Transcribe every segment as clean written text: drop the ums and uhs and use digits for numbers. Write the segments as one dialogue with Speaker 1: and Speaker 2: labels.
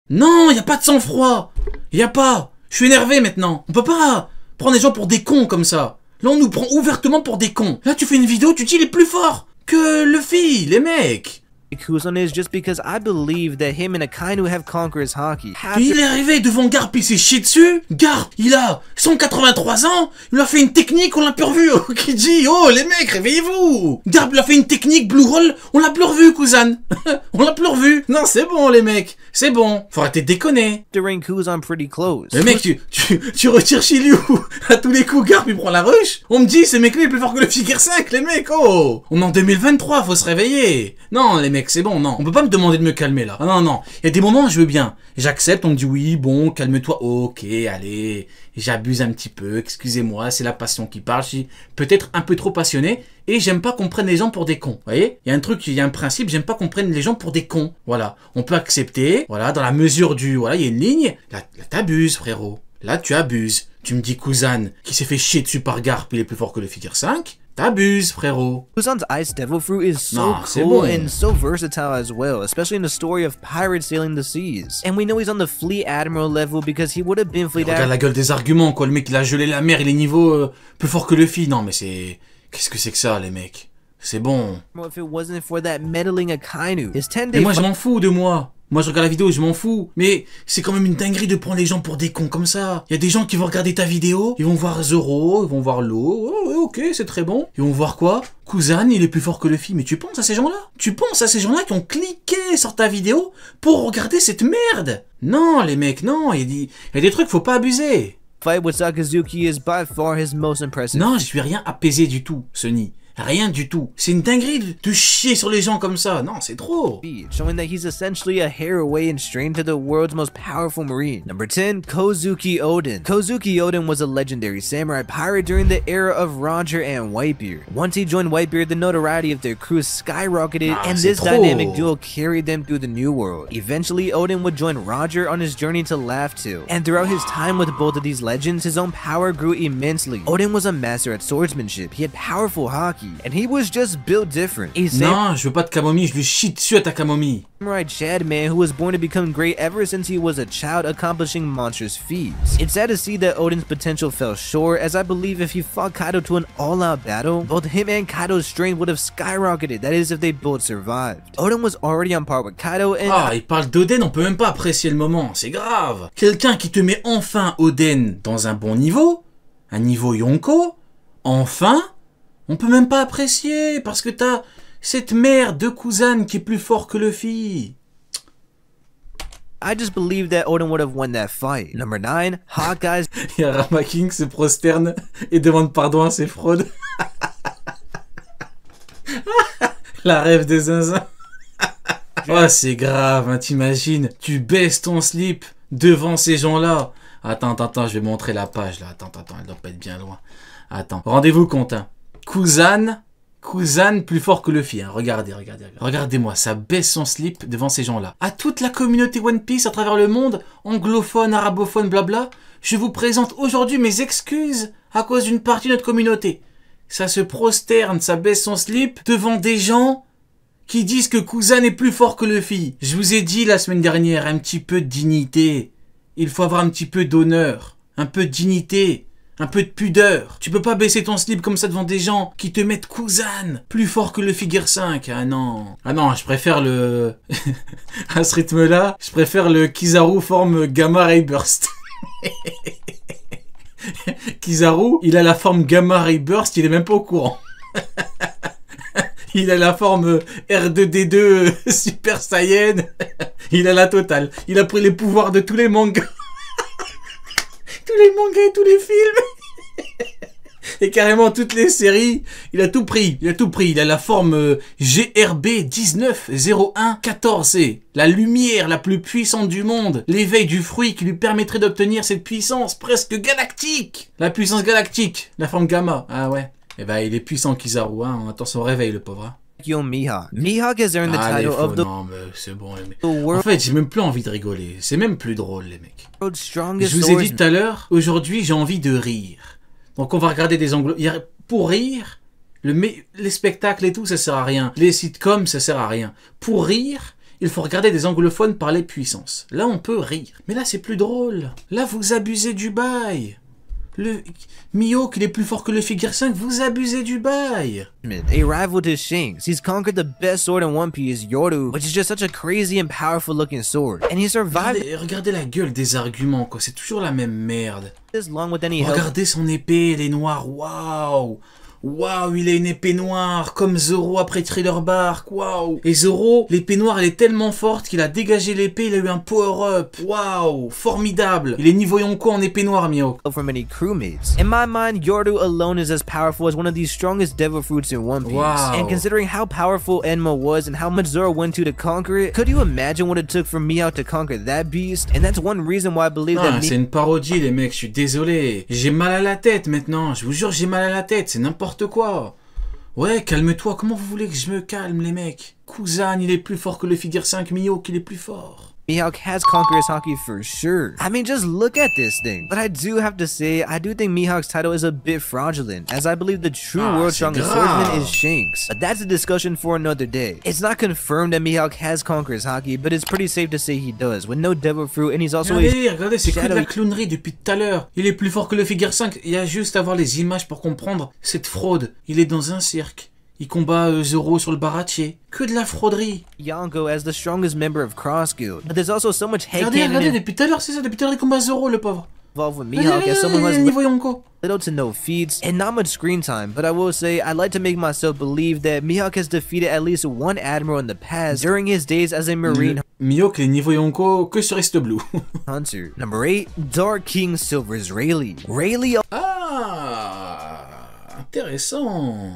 Speaker 1: Non, y a pas de sang-froid. Y a pas. Je suis énervé maintenant. On peut pas prendre les gens pour des cons comme ça. Là, on nous prend ouvertement pour des cons. Là, tu fais une vidéo, tu dis il est plus fort que Luffy, les mecs.
Speaker 2: Kuzan is just because I believe that him and Akainu have conquered his hockey.
Speaker 1: Il est arrivé devant Garp, il s'est chié dessus. Garp, il a 183 ans. Il lui a fait une technique, on l'a plus revu. Qui dit, oh les mecs, réveillez-vous. Garp lui a fait une technique Blue Roll, on l'a plus revu, Kuzan. On l'a plus revu. Non, c'est bon les mecs, c'est bon. Faut arrêter de déconner.
Speaker 2: During Kuzan pretty close.
Speaker 1: Le mec, tu retires Shiryu. À tous les coups, Garp il prend la rush. On me dit, ces mecs-là, il est plus fort que le Figure 5, les mecs. Oh, on est en 2023, faut se réveiller. Non, les mecs, c'est bon, non. On peut pas me demander de me calmer là. Ah non, non. Il y a des moments où je veux bien. J'accepte, on me dit oui, bon, calme-toi. Ok, allez. J'abuse un petit peu, excusez-moi, c'est la passion qui parle. Je suis peut-être un peu trop passionné et j'aime pas qu'on prenne les gens pour des cons. Vous voyez? Il y a un truc, il y a un principe, j'aime pas qu'on prenne les gens pour des cons. Voilà. On peut accepter, voilà, dans la mesure du. Voilà, il y a une ligne. Là t'abuses, frérot. Là, tu abuses. Tu me dis Kuzan, qui s'est fait chier dessus par Garp, il est plus fort que le Figure 5. T'abuses, frérot.
Speaker 2: Kuzan's Ice Devil Fruit is so
Speaker 1: Non, c'est
Speaker 2: cool
Speaker 1: bon.
Speaker 2: and so versatile as well, especially in the story of pirates sailing the seas. And we know he's on the Fleet Admiral level because he would have been Fleet
Speaker 1: Regarde
Speaker 2: Admiral.
Speaker 1: la gueule des arguments, quoi. Le mec, il a gelé la mer, il est niveau plus fort que Luffy. Non, mais c'est... Qu'est-ce que c'est que ça, les mecs? C'est bon.
Speaker 2: If it wasn't for that meddling Akainu. His 10-day
Speaker 1: Mais moi, je m'en fous de moi. Moi, je regarde la vidéo, je m'en fous. Mais c'est quand même une dinguerie de prendre les gens pour des cons comme ça. Il y a des gens qui vont regarder ta vidéo, ils vont voir Zoro, ils vont voir Law. Oh, ouais, ok, c'est très bon. Ils vont voir quoi? Kuzan, il est plus fort que Luffy. Mais tu penses à ces gens-là? Tu penses à ces gens-là qui ont cliqué sur ta vidéo pour regarder cette merde? Non, les mecs, non. Il y a des trucs, faut pas abuser.
Speaker 2: fight with Sakazuki is by far his most impressive.
Speaker 1: Non, je suis rien apaisé du tout, Sunny. Rien du tout. C'est une dinguerie de chier sur les gens comme ça. Non, c'est trop.
Speaker 2: Showing that he's essentially a hair away and straight into the world's most powerful marine. Number 10, Kozuki Oden. Kozuki Oden was a legendary samurai pirate during the era of Roger and Whitebeard. Once he joined Whitebeard, the notoriety of their crew skyrocketed, and this dynamic duo carried them through the New World. Eventually, Oden would join Roger on his journey to Laugh-Tale, and throughout his time with both of these legends, his own power grew immensely. Oden was a master at swordsmanship, he had powerful hockey, and he was just built different.
Speaker 1: Non, je veux pas de camomille, je lui chie dessus à ta camomille.
Speaker 2: Samurai Chad man who was born to become great ever since he was a child, accomplishing monstrous feats. It's sad to see that Oden's potential fell short, as I believe if he fought Kaido to an all-out battle, both him and Kaido's strength would have skyrocketed, that is if they both survived. Oden was already on par with Kaido and...
Speaker 1: Ah, il parle d'Oden, on peut même pas apprécier le moment, c'est grave. Quelqu'un qui te met enfin Oden dans un bon niveau, un niveau Yonko, enfin... On peut même pas apprécier parce que t'as cette merde de Kuzan qui est plus fort que Luffy.
Speaker 2: I just believe that Oden would have won that fight. Number 9, Hawkeye's...
Speaker 1: Et Rama King se prosterne et demande pardon à ses fraudes. La rêve des zinzins. Oh, c'est grave, hein, t'imagines. Tu baisses ton slip devant ces gens-là. Attends, je vais montrer la page là. Attends, elle doit pas être bien loin. Attends, rendez-vous compte, hein. Kuzan plus fort que Luffy, hein. Regardez-moi, ça baisse son slip devant ces gens-là. À toute la communauté One Piece à travers le monde, anglophone, arabophone, blabla, je vous présente aujourd'hui mes excuses à cause d'une partie de notre communauté. Ça se prosterne, ça baisse son slip devant des gens qui disent que Kuzan est plus fort que Luffy. Je vous ai dit la semaine dernière, un petit peu de dignité. Il faut avoir un petit peu d'honneur, un peu de dignité. Un peu de pudeur. Tu peux pas baisser ton slip comme ça devant des gens qui te mettent Kuzan plus fort que le Figure 5. Ah non. Ah non, je préfère le... à ce rythme-là, je préfère le Kizaru forme Gamma Ray Burst. Kizaru, il a la forme Gamma Ray Burst, il est même pas au courant. Il a la forme R2D2 Super Saiyan. Il a la totale. Il a pris les pouvoirs de tous les mangas. Tous les mangas et tous les films. Et carrément toutes les séries. Il a tout pris. Il a la forme GRB 190114C. La lumière la plus puissante du monde. L'éveil du fruit qui lui permettrait d'obtenir cette puissance presque galactique. La puissance galactique. La forme gamma. Ah ouais. Eh ben il est puissant Kizaru. Hein. On attend son réveil le pauvre. Hein.
Speaker 2: Mihawk. Mihawk has earned the title of the...
Speaker 1: Non mais c'est bon les mecs. En fait j'ai même plus envie de rigoler. C'est même plus drôle les mecs.
Speaker 2: Strongest
Speaker 1: Je vous ai dit tout à l'heure, aujourd'hui j'ai envie de rire. Donc on va regarder des angles. Pour rire, les spectacles et tout ça sert à rien. Les sitcoms ça sert à rien. Pour rire, il faut regarder des anglophones parler puissance. Là, on peut rire. Mais là, c'est plus drôle. Là, vous abusez du bail. Le Mihawk, il est plus fort que le Figure 5, vous abusez du bail.
Speaker 2: A rival to Shanks, he's conquered the best sword in One Piece, Yoru, which is just such a crazy and powerful looking sword. And he survived
Speaker 1: Regardez la gueule des arguments, quoi. C'est toujours la même merde.
Speaker 2: this long with any help.
Speaker 1: Regardez son épée, elle est noire. Waouh! Waouh, il a une épée noire, comme Zoro après Thriller Bark, waouh. Et Zoro, l'épée noire, elle est tellement forte qu'il a dégagé l'épée, il a eu un power-up. Waouh, formidable. Il est niveau Yonko en épée noire, Mihawk.
Speaker 2: From any crewmates. In my mind, Yoru alone is as powerful as one of the strongest devil fruits in One Piece.
Speaker 1: Wow.
Speaker 2: And considering how powerful Enma was and how much Zoro went to conquer it, could you imagine what it took for Mihawk to conquer that beast? And that's one reason why I believe that
Speaker 1: C'est une parodie, les mecs, je suis désolé. J'ai mal à la tête maintenant, je vous jure, j'ai mal à la tête, c'est n'importe quoi. Ouais, calme-toi, comment vous voulez que je me calme, les mecs? Kuzan, il est plus fort que le Figure 5, Mihawk, il est plus fort.
Speaker 2: Mihawk has conquered his haki for sure. I mean, just look at this thing. But I do have to say, I do think Mihawk's title is a bit fraudulent, as I believe the true world's strongest swordsman is Shanks. But that's a discussion for another day. It's not confirmed that Mihawk has conquered his haki, but it's pretty safe to say he does, with no devil fruit, and he's also
Speaker 1: regardez, c'est que de la clownerie depuis tout à l'heure. Il est plus fort que le Figure 5, il y a juste à voir les images pour comprendre cette fraude. Il est dans un cirque. Il combat Zoro sur le barachier. Que de la frauderie.
Speaker 2: Yonko as the strongest member of Cross Guild. But there's also so much
Speaker 1: Regardez, depuis tout à l'heure, c'est ça, depuis tout à l'heure, il combat Zoro, le pauvre.
Speaker 2: Involved with Mihawk as someone who has
Speaker 1: niveau Yonko.
Speaker 2: little to no feats and not much screen time, but I will say I'd like to make myself believe that Mihawk has defeated at least one admiral in the past during his days as a marine
Speaker 1: Mihawk est niveau Yonko que sur East Blue.
Speaker 2: hunter. Number 8, Dark King Silver's Rayleigh. Rayleigh.
Speaker 1: Ah, intéressant.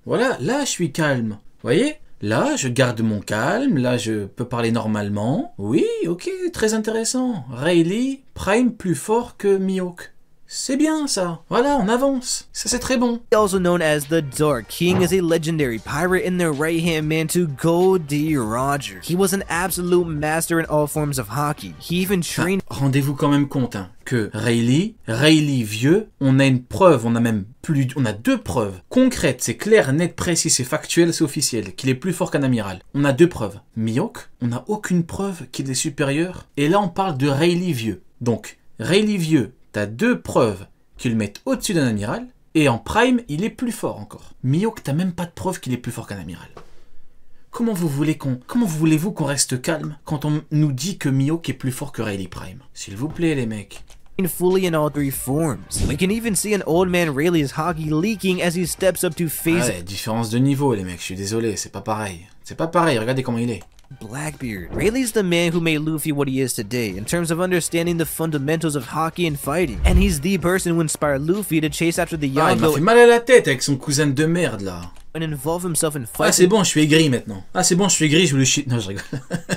Speaker 1: Voilà, là je suis calme. Voyez? Là, je garde mon calme, là je peux parler normalement. Oui, ok, très intéressant. Rayleigh, Prime plus fort que Mihawk. C'est bien ça. Voilà, on avance. Ça c'est très bon.
Speaker 2: Also known as the Dark King, is a legendary pirate and the right-hand man to Goldie Roger. He was an absolute master in all forms of hockey. He even trained...
Speaker 1: Rendez-vous quand même compte que Rayleigh vieux, on a une preuve, on a deux preuves concrètes, c'est clair, net, précis, c'est factuel, c'est officiel, qu'il est plus fort qu'un amiral. On a deux preuves. Mihawk, on n'a aucune preuve qu'il est supérieur. Et là on parle de Rayleigh vieux. Donc, Rayleigh vieux, t'as deux preuves qui le mettent au-dessus d'un amiral, et en prime, il est plus fort encore. Mihawk, t'as même pas de preuve qu'il est plus fort qu'un amiral. Comment voulez-vous qu'on reste calme quand on nous dit que Mihawk est plus fort que Rayleigh Prime? S'il vous plaît, les mecs.
Speaker 2: fully in all three forms. We can even see an old man Rayleigh's hockey leaking as he steps up to face
Speaker 1: différence de niveau, les mecs, je suis désolé, c'est pas pareil. C'est pas pareil, regardez comment il est.
Speaker 2: Blackbeard. Rayleigh's the man who made Luffy what he is today in terms of understanding the fundamentals of hockey and fighting. And he's the person who inspired Luffy to chase after the
Speaker 1: Il m'a
Speaker 2: Yonko
Speaker 1: fait mal à la tête avec son cousin de merde là.
Speaker 2: and involve himself in fighting.
Speaker 1: Ah c'est bon, je suis aigri maintenant. Ah c'est bon, je suis aigri, je veux le shit. Non, je rigole.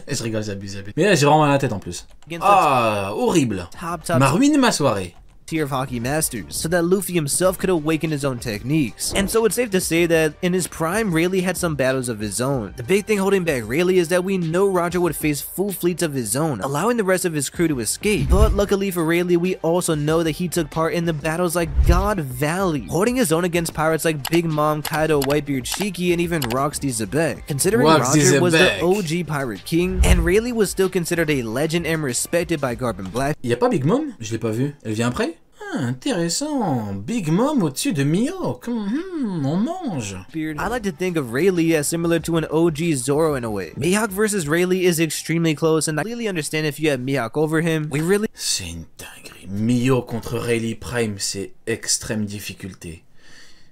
Speaker 1: Je rigole, j'abuse. Mais là, j'ai vraiment mal à la tête en plus. Ah, horrible.
Speaker 2: Top
Speaker 1: M'a ruiné ma soirée.
Speaker 2: tier of hockey masters, so that Luffy himself could awaken his own techniques. And so it's safe to say that in his prime, Rayleigh had some battles of his own. The big thing holding back Rayleigh is that we know Roger would face full fleets of his own, allowing the rest of his crew to escape. But luckily for Rayleigh, we also know that he took part in the battles like God Valley, holding his own against pirates like Big Mom, Kaido, Whitebeard, Shiki, and even Roxy Zebek. Considering Roger was the OG pirate king, and Rayleigh was still considered a legend and respected by Garp and Black.
Speaker 1: Y'a pas Big Mom? Je l'ai pas vu. Elle vient après? Ah, intéressant. Big Mom au-dessus de Mihawk. On mange.
Speaker 2: I like to think of Rayleigh as similar to an OG Zoro in a way. Mihawk versus Rayleigh is extremely close, and I completely understand if you have Mihawk over him.
Speaker 1: C'est une dinguerie. Mihawk contre Rayleigh Prime, c'est extrême difficulté.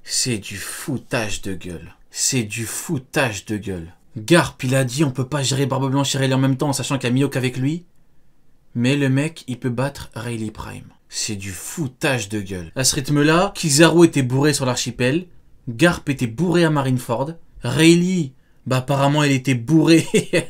Speaker 1: C'est du foutage de gueule. C'est du foutage de gueule. Garp, il a dit on peut pas gérer Barbe Blanche et Rayleigh en même temps, sachant qu'il y a Mihawk avec lui. Mais le mec, il peut battre Rayleigh Prime. C'est du foutage de gueule. À ce rythme-là, Kizaru était bourré sur l'archipel, Garp était bourré à Marineford, Rayleigh, bah apparemment elle était bourrée,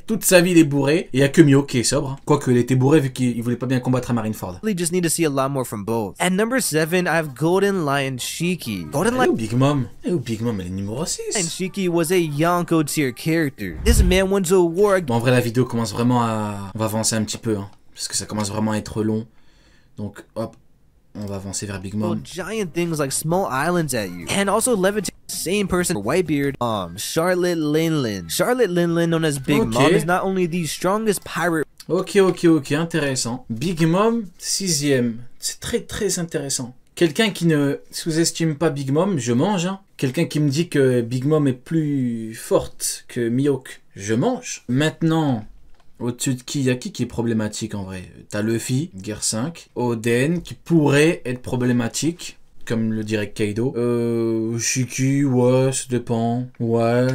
Speaker 1: toute sa vie il est bourré, et il n'y a que Mihawk qui est sobre. Quoique elle était bourrée vu qu'il voulait pas bien combattre à Marineford.
Speaker 2: We just need to see a lot more from both. At number 7, I have Golden Lion Shiki.
Speaker 1: Elle est où Big Mom? Elle est où Big Mom? Elle est numéro 6.
Speaker 2: And Shiki was a Yonko tier character. This man went to war.
Speaker 1: Bon en vrai la vidéo commence vraiment à... On va avancer un petit peu, hein, parce que ça commence vraiment à être long. Donc, hop, on va avancer vers Big Mom.
Speaker 2: Giant things like small islands at you, and also levitate. Same person for Whitebeard, Charlotte Linlin. Charlotte Linlin, known as Big Mom, is not only the strongest pirate.
Speaker 1: Ok, intéressant. Big Mom, 6ème. C'est très intéressant. Quelqu'un qui ne sous-estime pas Big Mom, je mange. Hein. Quelqu'un qui me dit que Big Mom est plus forte que Mihawk, je mange. Maintenant, au-dessus de qui, il y a qui est problématique en vrai? T'as Luffy, Gear 5. Oden, qui pourrait être problématique, comme le dirait Kaido. Shiki, ouais, ça dépend. Ouais,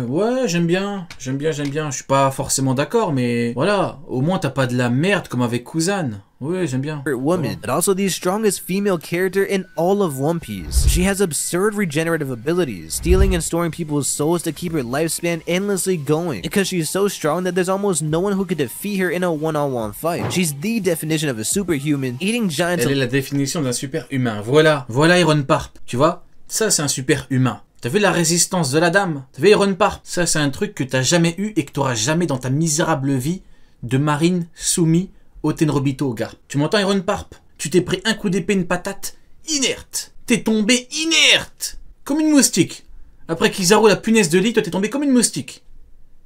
Speaker 1: j'aime bien. Je suis pas forcément d'accord, mais voilà. Au moins, t'as pas de la merde comme avec Kuzan. Oui, j'aime bien.
Speaker 2: Woman, but also the strongest female character in all of One Piece. She has absurd regenerative abilities, stealing and storing people's souls to keep her lifespan endlessly going. Because she's so strong that there's almost no one who could defeat her in a one-on-one fight. She's the definition of a superhuman, eating giants.
Speaker 1: Elle est la définition d'un super humain. Voilà Iron Parp, tu vois? Ça, c'est un super humain. T'as vu la résistance de la dame? T'as vu Iron Parp? Ça, c'est un truc que t'as jamais eu et que t'auras jamais dans ta misérable vie de marine soumis au Tenrobito, gars. Tu m'entends, Iron Parp? Tu t'es pris un coup d'épée, une patate, inerte. T'es tombé inerte. Comme une moustique. Après Kizaru, la punaise de lit, toi t'es tombé comme une moustique.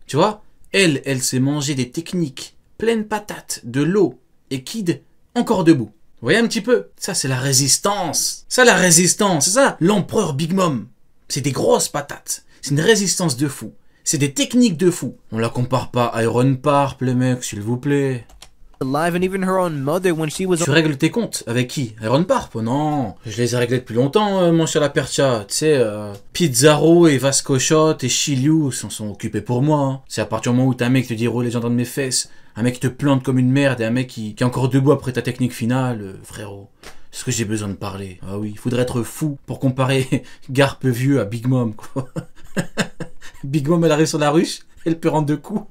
Speaker 1: Tu vois? Elle s'est mangée des techniques, pleines patates, de l'eau, et Kid, encore debout. Vous voyez un petit peu? Ça, c'est la résistance. C'est ça, l'empereur Big Mom. C'est des grosses patates. C'est une résistance de fou. C'est des techniques de fou. On la compare pas à Iron Parp, les mecs, s'il vous plaît.
Speaker 2: Alive, and even her own mother when she was.
Speaker 1: Tu règles tes comptes avec qui? Iron Parp? Non, je les ai réglés depuis longtemps, mon cher la Percha. Tu sais, Pizarro et Vasco Shot et Shiryu sont occupés pour moi. Hein. C'est à partir du moment où t'as un mec qui te dit roule les gens dans mes fesses, un mec qui te plante comme une merde et un mec qui est encore debout après ta technique finale, frérot. Est-ce que j'ai besoin de parler? Ah oui, il faudrait être fou pour comparer Garp vieux à Big Mom, quoi. Big Mom, elle arrive sur la ruche, elle peut rendre 2 coups.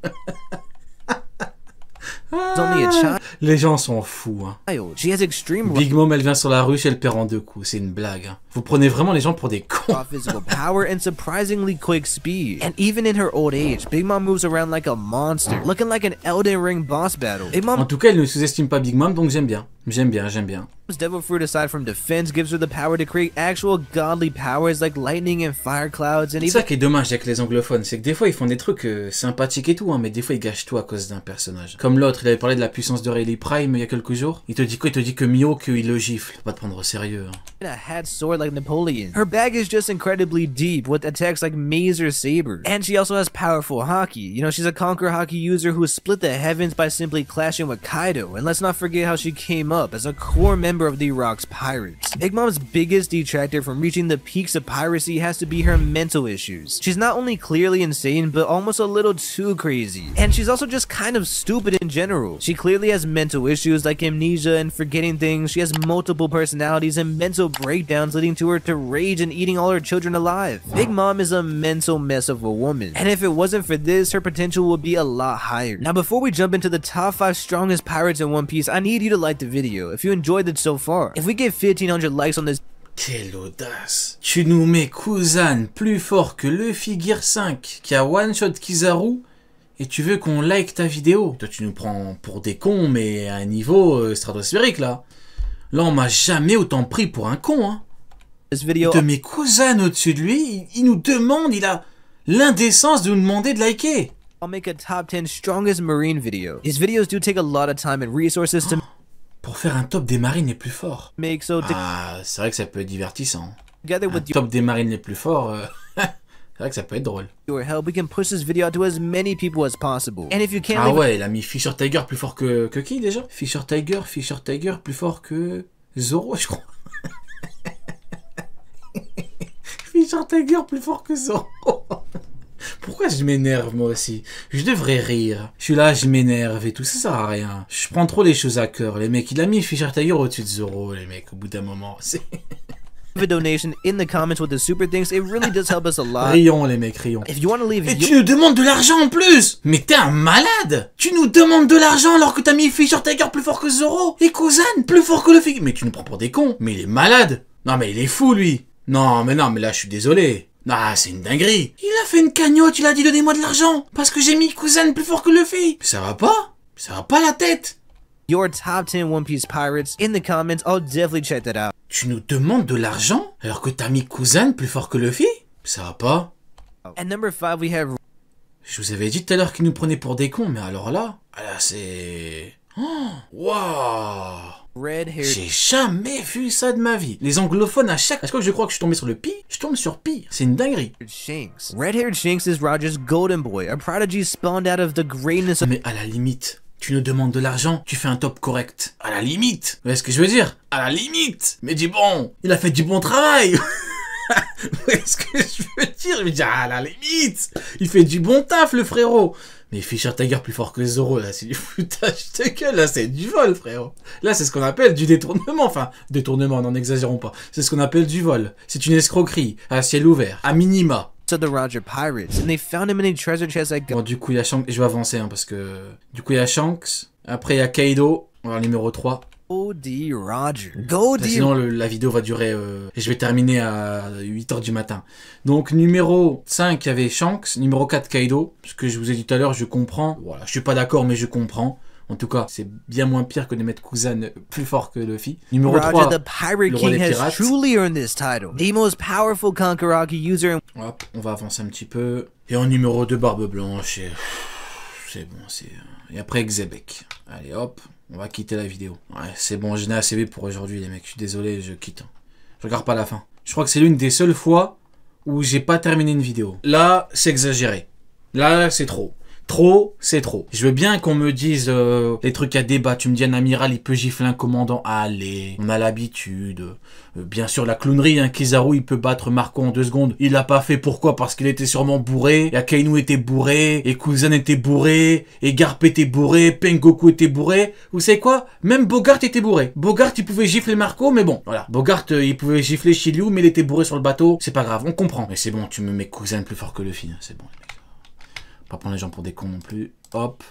Speaker 1: Les gens sont fous. Hein.
Speaker 2: She has extreme
Speaker 1: Big Mom, elle vient sur la ruche, elle perd en 2 coups. C'est une blague. Hein. Vous prenez vraiment les gens pour des cons.
Speaker 2: Physical power and surprisingly quick speed. And even in her old age, Big Mom moves around like a monster, looking like an Elden Ring boss battle. Big Mom...
Speaker 1: En tout cas, elle ne sous-estime pas Big Mom, donc j'aime bien.
Speaker 2: Devil Fruit, aside from defense, gives her the power to create actual godly powers like lightning and fire clouds and even...
Speaker 1: C'est ça qui est dommage avec les anglophones, c'est que des fois ils font des trucs sympathiques et tout, hein, mais des fois ils gâchent tout à cause d'un personnage. Comme l'autre, il avait parlé de la puissance de Rayleigh Prime il y a quelques jours. Il te dit quoi? Il te dit que Mihawk, il le gifle. Faut pas te prendre au sérieux. Hein.
Speaker 2: A had sword like Napoleon. Her bag is just incredibly deep with attacks like Mazer Saber. And she also has powerful haki. You know, she's a conquer haki user who split the heavens by simply clashing with Kaido. And let's not forget how she came up as a core member of the Rock's pirates. Big Mom's biggest detractor from reaching the peaks of piracy has to be her mental issues. She's not only clearly insane, but almost a little too crazy. And she's also just kind of stupid in general. She clearly has mental issues like amnesia and forgetting things. She has multiple personalities and mental breakdowns leading to her to rage and eating all her children alive. Big Mom is a mental mess of a woman. And if it wasn't for this, her potential would be a lot higher. Now before we jump into the top 5 strongest pirates in One Piece, I need you to like the video if you enjoyed it so far. If we get 1,500 likes on this...
Speaker 1: Quelle audace! Tu nous mets Kuzan plus fort que Luffy Gear 5 qui a one-shot Kizaru et tu veux qu'on like ta vidéo? Toi tu nous prends pour des cons mais à un niveau stratosphérique là. Là on m'a jamais autant pris pour un con hein. Il te met Kuzan au-dessus de lui, il nous demande, il a l'indécence de nous demander de liker.
Speaker 2: I'll make a top 10 strongest marine video. These videos do take a lot of time and resources to...
Speaker 1: Pour faire un top des marines les plus forts. Ah, c'est vrai que ça peut être divertissant. Un top des marines les plus forts, c'est vrai que ça peut être drôle.
Speaker 2: We can push this video out to as many people as possible. And if you can't
Speaker 1: ah ouais, il a mis Fisher Tiger plus fort que qui déjà? Fisher Tiger plus fort que Zoro, je crois. Fisher Tiger plus fort que Zoro. Pourquoi je m'énerve moi aussi? Je devrais rire. Je suis là, je m'énerve et tout, ça sert à rien. Je prends trop les choses à cœur, les mecs. Il a mis Fisher Tiger au-dessus de Zoro, les mecs, au bout d'un moment.
Speaker 2: A donation in the comments with the super things, it really does help us a lot.
Speaker 1: Rions les mecs, rions.
Speaker 2: If you want to leave,
Speaker 1: et tu nous demandes de l'argent en plus. Mais t'es un malade. Tu nous demandes de l'argent alors que t'as mis Fisher Tiger plus fort que Zoro et Kuzan plus fort que Luffy. Mais tu nous prends pour des cons. Mais il est malade. Non mais il est fou lui. Non mais là je suis désolé. Ah, c'est une dinguerie. Il a fait une cagnotte, il a dit donnez-moi de l'argent. Parce que j'ai mis Kuzan plus fort que Luffy. Ça va pas la tête.
Speaker 2: Your top 10 One Piece pirates in the comments, I'll definitely check that out.
Speaker 1: Tu nous demandes de l'argent alors que t'as mis Kuzan plus fort que Luffy? Ça va pas?
Speaker 2: At number 5, we have
Speaker 1: Je vous avais dit tout à l'heure qu'ils nous prenaient pour des cons, mais alors là, c'est... Oh, waouh!
Speaker 2: red-haired
Speaker 1: J'ai jamais vu ça de ma vie. Les anglophones, à chaque fois que je crois que je suis tombé sur le pire, je tombe sur pire. C'est une dinguerie.
Speaker 2: Shanks. Red-haired Shanks is Roger's golden boy, a prodigy spawned out of the greatness of...
Speaker 1: Mais à la limite, tu nous demandes de l'argent, tu fais un top correct. À la limite. Vous voyez ce que je veux dire? À la limite. Mais dis bon, il a fait du bon travail. Vous voyez ce que je veux dire? Je veux dire, à la limite, il fait du bon taf, le frérot. Mais Fischer Tiger plus fort que Zoro, là, c'est du foutage de gueule, là, c'est du vol, frérot. Là, c'est ce qu'on appelle du détournement. Enfin, détournement, n'en exagérons pas. C'est ce qu'on appelle du vol. C'est une escroquerie, à ciel ouvert, à minima.
Speaker 2: the Roger Pirates, and they found him in a treasure chest at...
Speaker 1: Bon, du coup, il y a Shanks, je vais avancer, hein, parce que... Du coup, il y a Shanks, après il y a Kaido, alors numéro 3.
Speaker 2: Goldie Roger. Goldie...
Speaker 1: Sinon, la vidéo va durer... et je vais terminer à 8h du matin. Donc, numéro 5, il y avait Shanks. Numéro 4, Kaido. Ce que je vous ai dit tout à l'heure, je comprends. Voilà, je suis pas d'accord, mais je comprends. En tout cas, c'est bien moins pire que de mettre Kuzan plus fort que Luffy. Numéro 3,
Speaker 2: Roger the Pirate
Speaker 1: le roi
Speaker 2: King
Speaker 1: des
Speaker 2: has
Speaker 1: pirates.
Speaker 2: truly earned this title. The most powerful Kankaraki user in...
Speaker 1: Hop, on va avancer un petit peu. Et en numéro 2, Barbe Blanche. C'est bon, c'est... Et après, Xebec. Allez, hop. On va quitter la vidéo. Ouais, c'est bon, j'en ai assez vu pour aujourd'hui, les mecs. Je suis désolé, je quitte. Je regarde pas la fin. Je crois que c'est l'une des seules fois où j'ai pas terminé une vidéo. Là, c'est exagéré. Là, c'est trop. Trop, c'est trop. Je veux bien qu'on me dise les trucs à débat. Tu me dis un amiral, il peut gifler un commandant. Allez, on a l'habitude. Bien sûr, la clownerie, hein, Kizaru, il peut battre Marco en 2 secondes. Il l'a pas fait, pourquoi? Parce qu'il était sûrement bourré. Et Akainu était bourré. Et Kuzan était bourré. Et Garp était bourré. Pengoku était bourré. Vous savez quoi? Même Bogart était bourré. Bogart, il pouvait gifler Marco, mais bon, voilà. Bogart, il pouvait gifler Shiryu, mais il était bourré sur le bateau. C'est pas grave, on comprend. Mais c'est bon, tu me mets Kuzan plus fort que Luffy. Hein, c'est bon, les mecs. Pas prendre les gens pour des cons non plus. Hop.